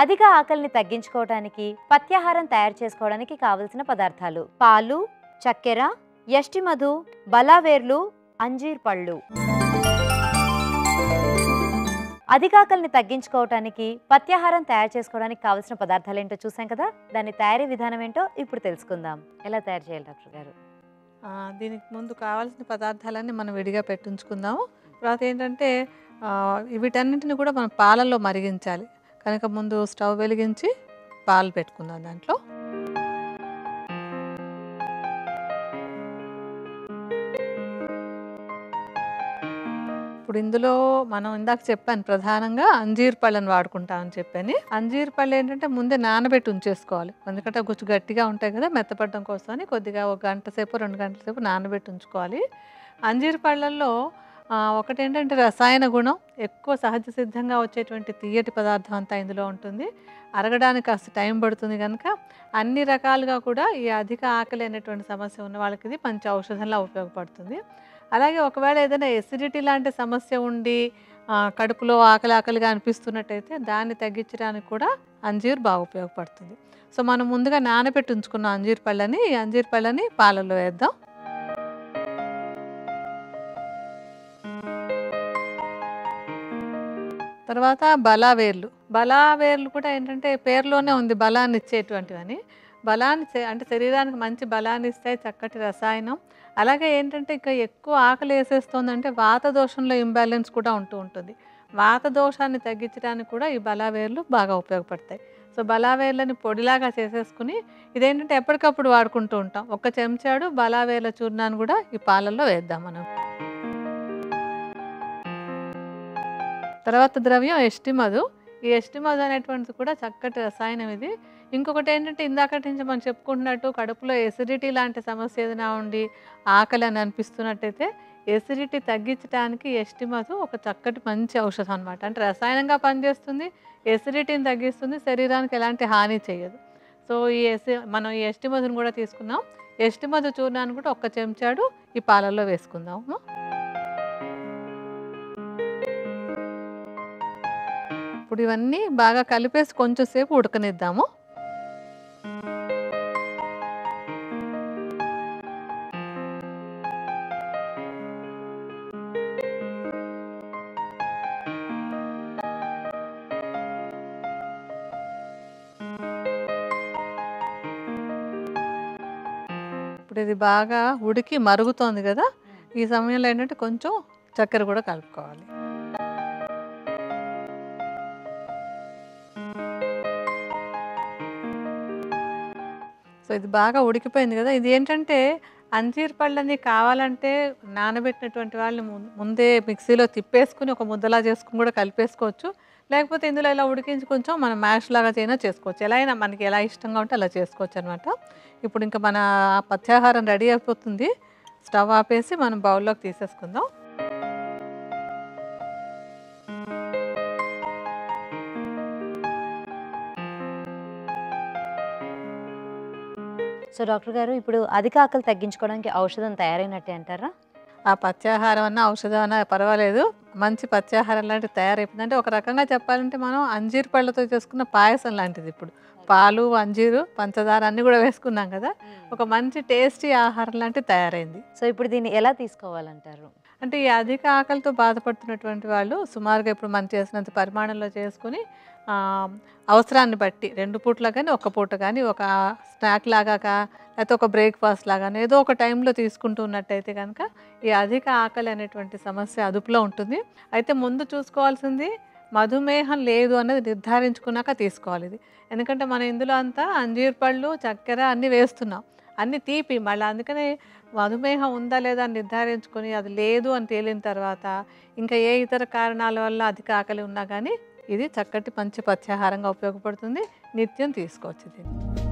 అధిక ఆకలిని తగ్గించుకోవడానికి పథ్యాహారం తయారు చేసుకోవడానికి కావలసిన పదార్థాలు: పాలు, చక్కెర, యష్టి మధు, బలావేర్లు, అంజీర్ పళ్ళు. అధిక ఆకలిని తగ్గించుకోవడానికి పథ్యాహారం తయారు చేసుకోవడానికి కావలసిన పదార్థాలు ఏంటో చూసాం కదా. దాని తయారీ విధానం ఏంటో ఇప్పుడు తెలుసుకుందాం. ఎలా తయారు చేయాలి డాక్టర్ గారు? దీనికి ముందు కావాల్సిన పదార్థాలన్నీ మనం విడిగా పెట్టించుకుందాము. తర్వాత ఏంటంటే వీటన్నింటిని కూడా మనం పాలల్లో మరిగించాలి కనుక ముందు స్టవ్ వెలిగించి పాలు పెట్టుకుందాం. దాంట్లో ఇప్పుడు ఇందులో మనం ఇందాక చెప్పాను ప్రధానంగా అంజీర్ పళ్ళని వాడుకుంటామని చెప్పని. అంజీర్ పళ్ళు ఏంటంటే ముందే నానబెట్టి ఉంచేసుకోవాలి, ఎందుకంటే కొంచెం గట్టిగా ఉంటాయి కదా, మెత్తపడడం కోసమని కొద్దిగా 1 గంట సేపు 2 గంటల సేపు నానబెట్టి ఉంచుకోవాలి. అంజీర్ పళ్ళల్లో ఒకటేంటంటే రసాయన గుణం ఎక్కువ, సహజ సిద్ధంగా వచ్చేటువంటి తీయటి పదార్థం అంతా ఇందులో ఉంటుంది. అరగడానికి కాస్త టైం పడుతుంది కనుక అన్ని రకాలుగా కూడా ఈ అధిక ఆకలి అనేటువంటి సమస్య ఉన్న వాళ్ళకి ఇది మంచి ఔషధంలా ఉపయోగపడుతుంది. అలాగే ఒకవేళ ఏదైనా ఎసిడిటీ లాంటి సమస్య ఉండి కడుపులో ఆకలిగా అనిపిస్తున్నట్టయితే దాన్ని తగ్గించడానికి కూడా అంజీర్ బాగా ఉపయోగపడుతుంది. సో మనం ముందుగా నానబెట్టి ఉంచుకున్న అంజీర్ పళ్ళని పాలల్లో వేద్దాం. తర్వాత బలావేర్లు కూడా ఏంటంటే పేరులోనే ఉంది బలాన్ని ఇచ్చేటువంటివని. అంటే శరీరానికి మంచి బలాన్ని ఇస్తాయి, చక్కటి రసాయనం. అలాగే ఏంటంటే ఇంకా ఎక్కువ ఆకలి వేసేస్తుందంటే వాత దోషంలో ఇంబ్యాలెన్స్ కూడా ఉంటుంది. వాత దోషాన్ని తగ్గించడానికి కూడా ఈ బలావేర్లు బాగా ఉపయోగపడతాయి. సో బలావేర్లని పొడిలాగా చేసేసుకుని ఇదేంటంటే ఎప్పటికప్పుడు వాడుకుంటూ ఉంటాం. 1 చెంచాడు బలావేర్ల చూర్ణాన్ని కూడా ఈ పాలల్లో వేద్దాం మనం. తర్వాత ద్రవ్యం యష్టి మధు. ఈ యష్టి మధు అనేటువంటిది కూడా చక్కటి రసాయనం ఇది. ఇంకొకటి ఏంటంటే ఇందాకటి నుంచి మనం చెప్పుకుంటున్నట్టు కడుపులో ఎసిడిటీ లాంటి సమస్య ఏదైనా ఉండి ఆకలి అని అనిపిస్తున్నట్టయితే ఎసిడిటీ తగ్గించడానికి యష్టి మధు ఒక చక్కటి మంచి ఔషధం అనమాట. అంటే రసాయనంగా పనిచేస్తుంది, ఎసిడిటీని తగ్గిస్తుంది, శరీరానికి ఎలాంటి హాని చేయదు. సో మనం ఈ యష్టి మధుని కూడా తీసుకున్నాం. యష్టి మధు చూర్ణాన్ని కూడా 1 చెంచాడు ఈ పాలల్లో వేసుకుందాము. ఇప్పుడు ఇవన్నీ బాగా కలిపేసి కొంచెం సేపు ఉడకనిద్దాము. ఇప్పుడు ఇది బాగా ఉడికి మరుగుతోంది కదా, ఈ సమయంలో ఏంటంటే కొంచెం చక్కెర కూడా కలుపుకోవాలి. సో ఇది బాగా ఉడికిపోయింది కదా. ఇది ఏంటంటే అంజీర్ పళ్ళని కావాలంటే నానబెట్టినటువంటి వాళ్ళు ముందే మిక్సీలో తిప్పేసుకుని ఒక ముద్దలా చేసుకుని కూడా కలిపేసుకోవచ్చు. లేకపోతే ఇందులో ఇలా ఉడికించి కొంచెం మనం మ్యాష్ లాగా చేసుకోవచ్చు. ఎలా అయినా మనకి ఎలా ఇష్టంగా ఉంటే అలా చేసుకోవచ్చు అనమాట. ఇప్పుడు ఇంకా మన పథ్యాహారం రెడీ అయిపోతుంది. స్టవ్ ఆపేసి మనం బౌల్లోకి తీసేసుకుందాం. సో డాక్టర్ గారు, ఇప్పుడు అధిక ఆకలి తగ్గించుకోవడానికి ఔషధం తయారైనట్టే అంటారా? ఆ పథ్యాహారం అన్నా ఔషధం అన్నా పర్వాలేదు, మంచి పథ్యాహారం లాంటిది తయారైపోయింది. అంటే ఒక రకంగా చెప్పాలంటే మనం అంజీర్ పళ్ళతో చేసుకున్న పాయసం లాంటిది. ఇప్పుడు పాలు, అంజీరు, పంచదార అన్నీ కూడా వేసుకున్నాం కదా, ఒక మంచి టేస్టీ ఆహారం లాంటిది తయారైంది. సో ఇప్పుడు దీన్ని ఎలా తీసుకోవాలంటారు? అంటే ఈ అధిక ఆకలితో బాధపడుతున్నటువంటి వాళ్ళు సుమారుగా ఇప్పుడు మనం చేసినంత పరిమాణంలో చేసుకుని అవసరాన్ని బట్టి 2 పూటలా కానీ 1 పూట కానీ ఒక స్నాక్ లాగా లేకపోతే ఒక బ్రేక్ఫాస్ట్ లాగా ఏదో ఒక టైంలో తీసుకుంటూ ఉన్నట్టయితే కనుక ఈ అధిక ఆకలి అనేటువంటి సమస్య అదుపులో ఉంటుంది. అయితే ముందు చూసుకోవాల్సింది మధుమేహం లేదు అన్నది నిర్ధారించుకున్నాక తీసుకోవాలి ఇది. ఎందుకంటే మనం ఇందులో అంతా అంజీర్ పళ్ళు, చక్కెర అన్నీ వేస్తున్నాం, అన్నీ తీపి. మళ్ళీ అందుకనే మధుమేహం ఉందా లేదా అని నిర్ధారించుకొని అది లేదు అని తేలిన తర్వాత ఇంకా ఏ ఇతర కారణాల వల్ల అధిక ఆకలి ఉన్నా కానీ ఇది చక్కటి మంచి పథ్యాహారంగా ఉపయోగపడుతుంది. నిత్యం తీసుకోవచ్చు దీన్ని.